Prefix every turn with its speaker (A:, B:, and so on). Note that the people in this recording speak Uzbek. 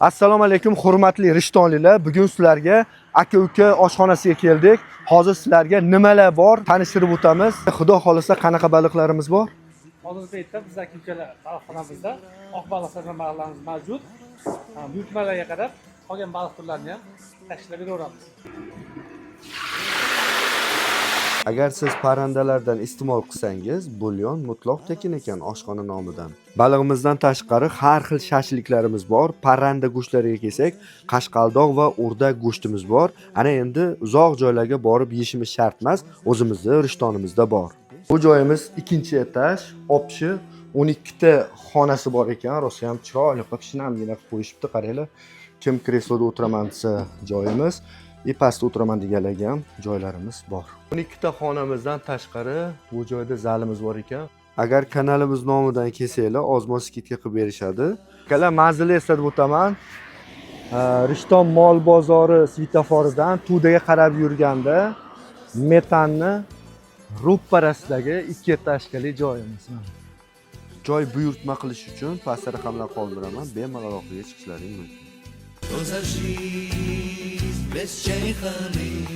A: Assalomu alaykum hurmatli rishtonlilar. Bugun sizlarga aka-uka oshxonasiga keldik. Hozir sizlarga nimalar bor tanishtirib o'tamiz. Xudo xolisa qanaqa baliqlarimiz bor?
B: Hozirgi paytda biz aka-ukalar baliqxonamizda oq baliq sazan baliqlarimiz mavjud. Buyurtmalarga qadar qolgan baliq turlarini ham tashlab beraveramiz.
A: Agar siz parrandalardan iste'mol qilsangiz, bulyon mutlaq tekin ekan oshxona nomidan. Balig'imizdan tashqari har xil shashliklarimiz bor. Parranda go'shtlariga kelsak, qashqaldoq va o'rdak go'shtimiz bor. Ana endi uzoq joylarga borib yeyishimiz shart emas, o'zimizning rishtonimizda bor. Bu joyimiz ikkinchi etaj, opchi 12 ta xonasi bor ekan. Rosa ham chiroyli qilib shinamgina qo'yishibdi, qaranglar. Kim kresloda o'tiraman desa joyimiz, pastda o'tiraman deganlarga ham joylarimiz bor. 12 ta xonamizdan tashqari bu joyda zalimiz bor ekan. Agar kanalimiz nomidan kelsanglar, ozmoz skidka qilib berishadi. Akalar, manzilni eslatib o'taman. Rishton mol bozori svetoforidan Tudaga qarab yurganda metanni ro'parasidagi 2 etажkali joyimiz. Joy buyurtma qilish uchun pastda raqamlar qoldiraman, bemalol orqaga chiqishlaring mumkin.
C: تو زشی بس چنی خالی